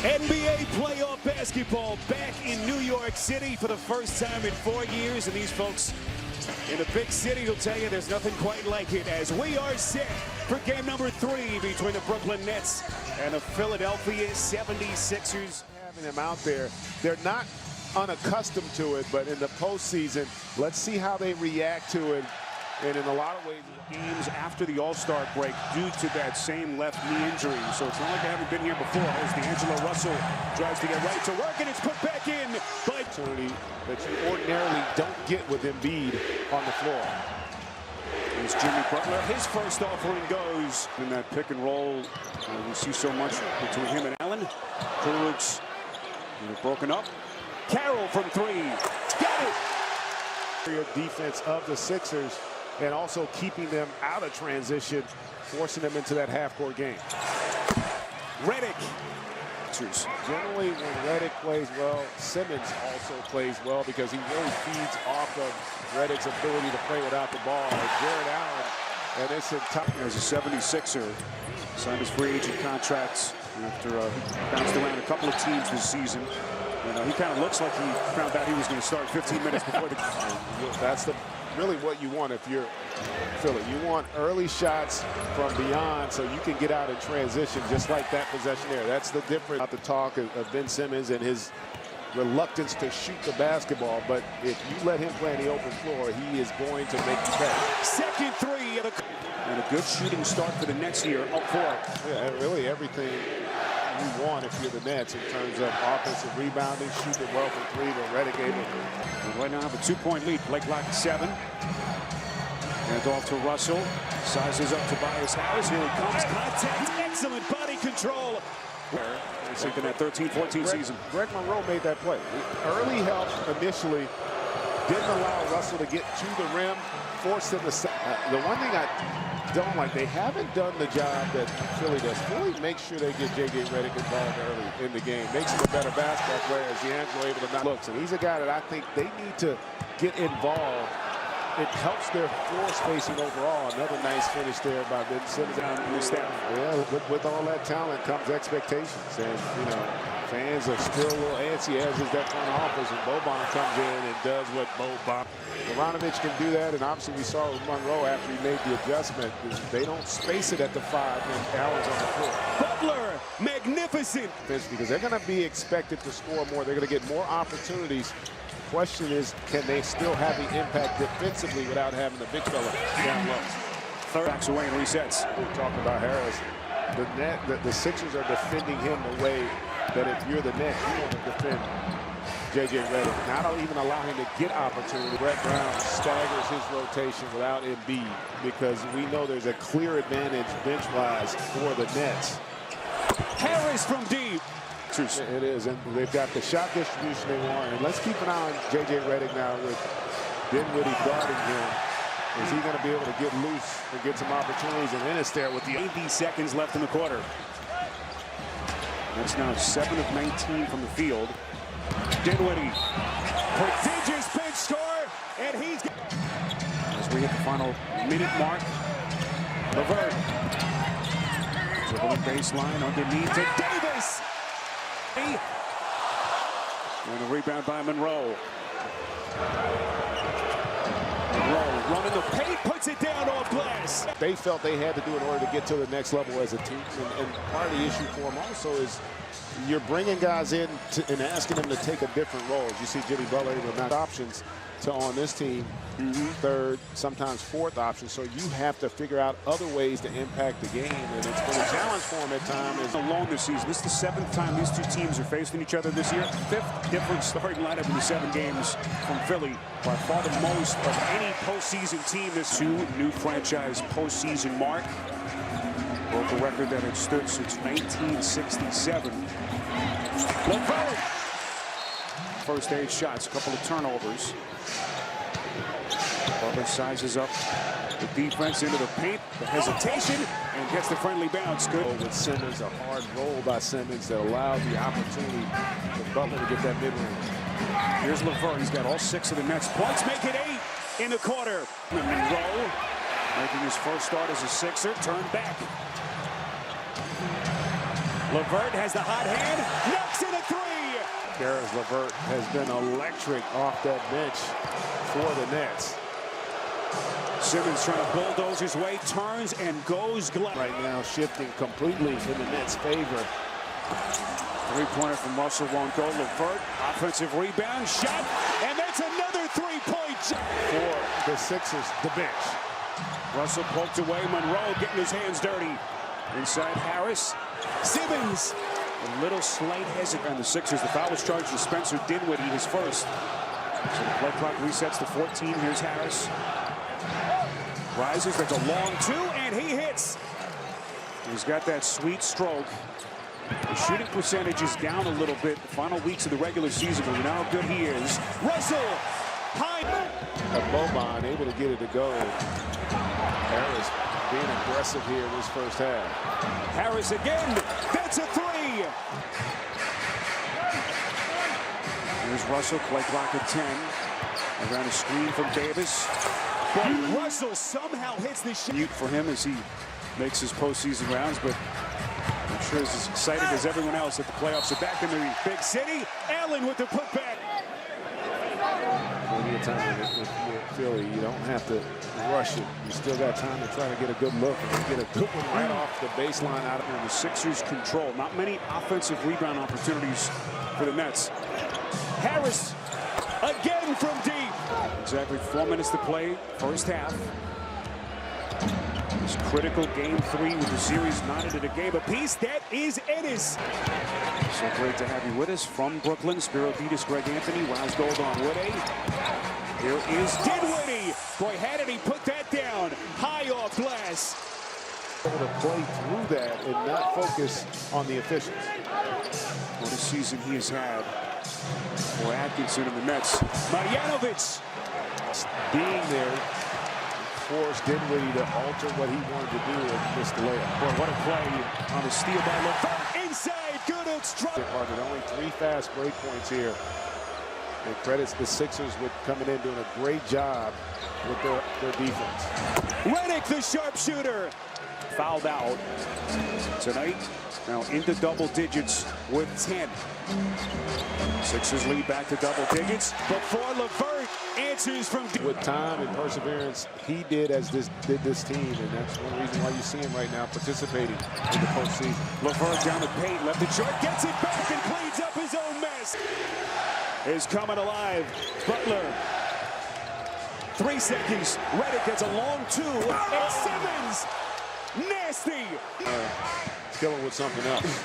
NBA playoff basketball back in New York City for the first time in 4 years. And these folks in a big city will tell you there's nothing quite like it, as we are set for game number 3 between the Brooklyn Nets and the Philadelphia 76ers. Having them out there, they're not unaccustomed to it, but in the postseason, let's see how they react to it. And in a lot of ways, games after the All-Star break due to that same left knee injury. So it's not like they haven't been here before, as D'Angelo Russell tries to get right to work, and it's put back in by opportunity that you ordinarily don't get with Embiid on the floor. Here's Jimmy Butler. His first offering goes in that pick and roll. We see so much between him and Allen. Druids broken up. Carroll from 3. Got it! Defense of the Sixers, and also keeping them out of transition, forcing them into that half-court game. Redick. Generally, when Redick plays well, Simmons also plays well because he really feeds off of Redick's ability to play without the ball. Jared Allen, and it's in top. As a 76er, signed his free agent contracts after bounced around a couple of teams this season. He kind of looks like he found out he was going to start 15 minutes before the game. That's really what you want if you're Philly. You want early shots from beyond so you can get out in transition, just like that possession there. That's the difference about the talk of Ben Simmons and his reluctance to shoot the basketball. But if you let him play on the open floor, he is going to make you pay. Second 3 and a good shooting start for the Nets here, up 4. Yeah, really everything you want if you're the Nets in terms of offensive rebounding, shooting well from 3, but Redick able to. Right now have a 2-point lead. Blake Lock 7. And off to Russell. Sizes up Tobias Harris. Here he comes. Contact. Excellent body control. Something that 13-14 season. Greg Monroe made that play. Early help initially didn't allow Russell to get to the rim, forced him to. The one thing I don't like, they haven't done the job that Philly does. Philly makes sure they get J.J. Redick involved early in the game. Makes him a better basketball player as D'Angelo able to not looks. And he's a guy that I think they need to get involved. It helps their floor spacing overall. Another nice finish there by Ben Simmons. Yeah, with all that talent comes expectations. And, fans are still a little antsy, as is that front office. And Boban comes in and does what Boban. Bogdanovic can do that, and obviously we saw with Monroe after he made the adjustment. They don't space it at the 5 when Allen's on the floor. Butler, magnificent. Because they're going to be expected to score more. They're going to get more opportunities. The question is, can they still have the impact defensively without having the big fella down low? Third backs away and resets. We're talking about Harris. The Sixers are defending him the way that if you're the Nets, you want to defend J.J. Redick. Not even allow him to get opportunity. Brett Brown staggers his rotation without Embiid because we know there's a clear advantage bench-wise for the Nets. Harris from deep. It is, and they've got the shot distribution they want. And let's keep an eye on J.J. Redick now with Dinwiddie guarding him. Is he going to be able to get loose and get some opportunities? And Ennis there with the 80 seconds left in the quarter. That's now 7 of 19 from the field. Dinwiddie, prodigious bench score, and he's. As we hit the final minute mark, LeVert. Dribbling baseline underneath to Davis. And a rebound by Monroe. Monroe running the paint, puts it down off glass. They felt they had to do in order to get to the next level as a team. And part of the issue for them also is you're bringing guys in and asking them to take a different role. As you see Jimmy Butler able to match options to on this team, third, sometimes fourth option. So you have to figure out other ways to impact the game. And it's been a challenge for them at times. Alone this season. This is the 7th time these two teams are facing each other this year. 5th different starting lineup in the 7 games from Philly. By far the most of any postseason team. This 2 new franchise postseason mark. Broke a record that had stood since 1967. LeVert. First 8 shots, a couple of turnovers. Butler sizes up the defense into the paint, the hesitation, and gets the friendly bounce. Good. With Simmons, a hard roll by Simmons that allowed the opportunity for Butler to get that mid-range. Here's LeVert. He's got all 6 of the Nets points. Make it 8 in the quarter. Monroe making his first start as a Sixer. Turned back. LeVert has the hot hand, knocks in a three. Caris LeVert has been electric off that bench for the Nets. Simmons trying to bulldoze his way, turns and goes. Right now shifting completely in the Nets' favor. Three-pointer from Russell won't go. LeVert, offensive rebound, shot, and that's another three-point for the Sixers, the bench. Russell poked away. Monroe getting his hands dirty. Inside Harris. Simmons. A little slight hesitant on the Sixers. The foul was charged to Spencer Dinwiddie, his first. So the play clock resets to 14. Here's Harris. Rises, there's a long two, and he hits. He's got that sweet stroke. The shooting percentage is down a little bit. The final weeks of the regular season, but we know how good he is. Russell, high. Boban able to get it to go. Harris being aggressive here in this first half. Harris again, that's a three. Here's Russell, play clock at 10. Around a screen from Davis. But Russell somehow hits the shot. For him as he makes his postseason rounds, but I'm sure he's as excited as everyone else that the playoffs are back in the big city. Allen with the putback. Plenty of time with Philly. You don't have to rush it. You still got time to try to get a good look and get a good one right off the baseline out of here. The Sixers control. Not many offensive rebound opportunities for the Nets. Harris again from deep. Exactly 4 minutes to play, first half. This critical game 3 with the series knotted at a game apiece. That is Ennis. So great to have you with us from Brooklyn. Spiro Ditas, Greg Anthony, Rouse Gold on Woody. Here is Dinwiddie. Boy, how did he put that down? High off glass. Able to play through that and not focus on the officials. What a season he has had for Atkinson and the Nets. Marjanovic. Being there forced Dinwiddie to alter what he wanted to do and missed the layup. Boy, what a play on a steal by LeVert. Inside, Guduk's drop. Only 3 fast break points here. And credits the Sixers with coming in, doing a great job with their defense. Redick, the sharpshooter. Fouled out tonight. Now into double digits with 10. Sixers lead back to double digits before LeVert answers from deep. With time and perseverance, he did this team, and that's one reason why you see him right now participating in the postseason. LeVert down the paint, left it short, gets it back and cleans up his own mess. Is coming alive. Butler. 3 seconds. Redick gets a long 2. And Simmons. Nasty. Killing with something else.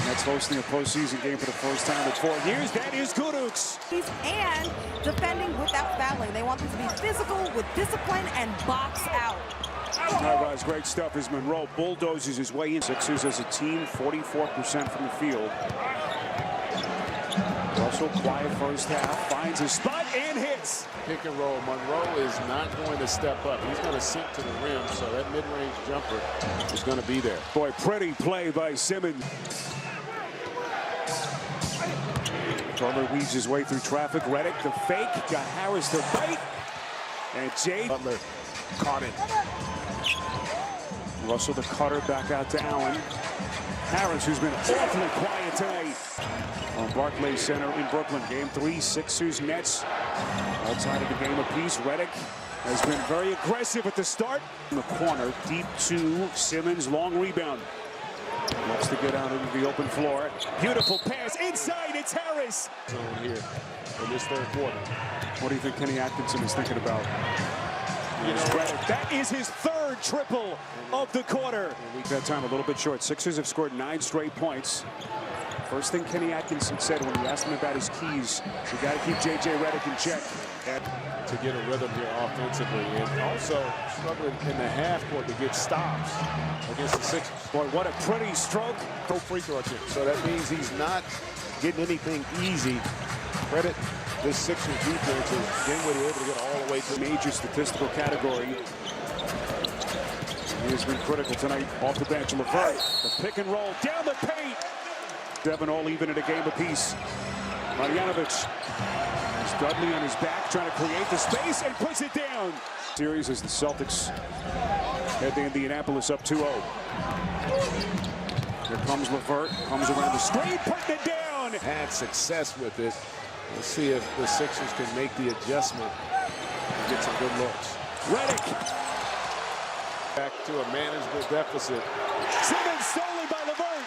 That's hosting a postseason game for the first time in 4 years. That is Guduk's. And defending without fouling. They want them to be physical with discipline and box out. All right, Roz, great stuff as Monroe bulldozes his way in. Sixers as a team, 44% from the field. Russell, quiet first half, finds his spot and hits. Pick and roll. Monroe is not going to step up. He's going to sink to the rim, so that mid-range jumper is going to be there. Boy, pretty play by Simmons. Butler weaves his way through traffic. Redick, the fake, got Harris to bite. And Jay Butler caught it. Russell the cutter back out to Allen. Harris, who's been awfully quiet tonight on Barclays Center in Brooklyn. Game 3, Sixers, Nets. All tied at the game apiece. Redick has been very aggressive at the start. In the corner, deep to Simmons, long rebound. Looks to get out into the open floor. Beautiful pass inside, it's Harris. Zone here in this third quarter. What do you think Kenny Atkinson is thinking about? That is his 3rd triple of the quarter. That time a little bit short. Sixers have scored 9 straight points. First thing Kenny Atkinson said when you asked him about his keys, you got to keep J.J. Redick in check. To get a rhythm here offensively, and also struggling in the half court to get stops against the Sixers. Boy, what a pretty stroke. No free throw attempt. So that means he's not getting anything easy. Credit this Sixers defense is Dinwiddie able to get all the way to major statistical category. He has been critical tonight off the bench. LeVert, the pick and roll down the paint. 7 all even at a game apiece. Marjanovic. Dudley on his back, trying to create the space and puts it down. Series as the Celtics head to Indianapolis up 2-0. Here comes LeVert, comes around the screen, putting it down. Had success with it. Let's see if the Sixers can make the adjustment and get some good looks. Redick. Back to a manageable deficit. Simmons stolen by LeVert.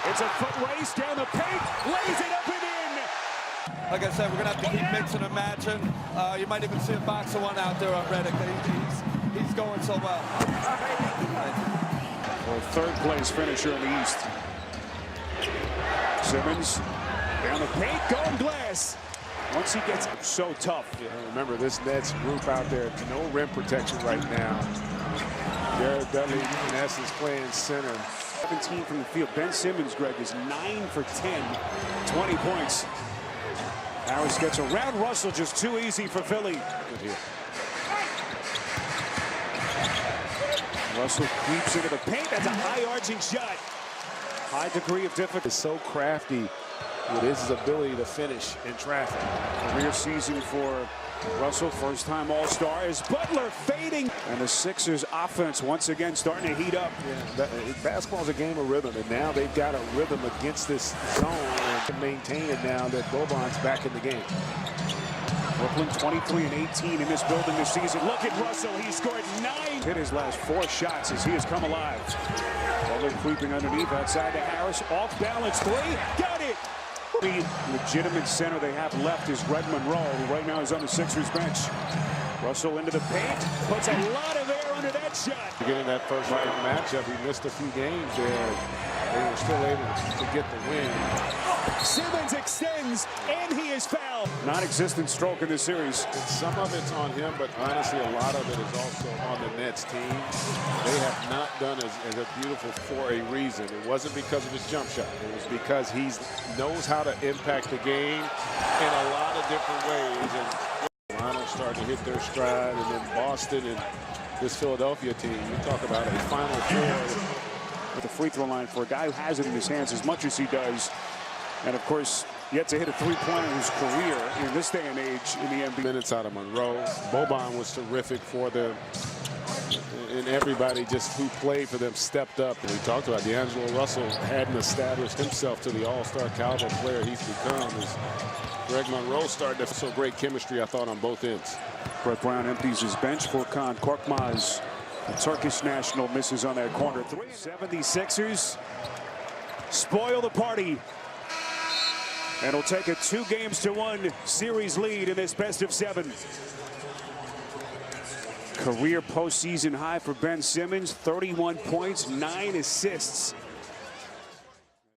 It's a foot race down the paint, lays it up and in. Like I said, we're going to have to keep mixing and matching. You might even see a box of one out there on Redick. He's going so well. Well, third place finisher in the East. Simmons down the paint, going glass. Once he gets so tough. Yeah, remember, this Nets group out there, no rim protection right now. Jared Dudley, in essence, playing center. 17 from the field. Ben Simmons, Greg, is 9 for 10, 20 points. Harris gets around Russell, just too easy for Philly. Good here. Russell creeps into the paint. That's a high arching shot. High degree of difficulty. Is so crafty with his ability to finish in traffic. Career season for Russell, first-time All-Star, as Butler fading. And the Sixers offense once again starting to heat up. Yeah, basketball's a game of rhythm, and now they've got a rhythm against this zone and to maintain it now that Boban's back in the game. Brooklyn 23 and 18 in this building this season. Look at Russell. He scored 9. Hit his last 4 shots as he has come alive. Butler creeping underneath outside to Harris. Off balance 3. Got it. The legitimate center they have left is Red Monroe, who right now is on the Sixers bench. Russell into the paint. Puts a lot of air under that shot. Getting that first round matchup, he missed a few games there. They were still able to get the win. Simmons extends, and he is fouled. Non-existent stroke in this series. And some of it's on him, but honestly, a lot of it is also on the Nets team. They have not done as a beautiful for a reason. It wasn't because of his jump shot. It was because he knows how to impact the game in a lot of different ways. And Toronto starting to hit their stride, and then Boston and this Philadelphia team. You talk about a Final Four. At the free throw line for a guy who has it in his hands as much as he does. And, of course, yet to hit a three-pointer in his career in this day and age in the NBA. Minutes out of Monroe. Boban was terrific for them. And everybody just who played for them stepped up. And we talked about D'Angelo Russell hadn't established himself to the all-star caliber player he's become. As Greg Monroe started to show great chemistry, I thought, on both ends. Brett Brown empties his bench. Furkan Korkmaz, the Turkish national, misses on that corner. 76ers spoil the party. And it'll take a 2-1 series lead in this best-of-7. Career postseason high for Ben Simmons, 31 points, 9 assists.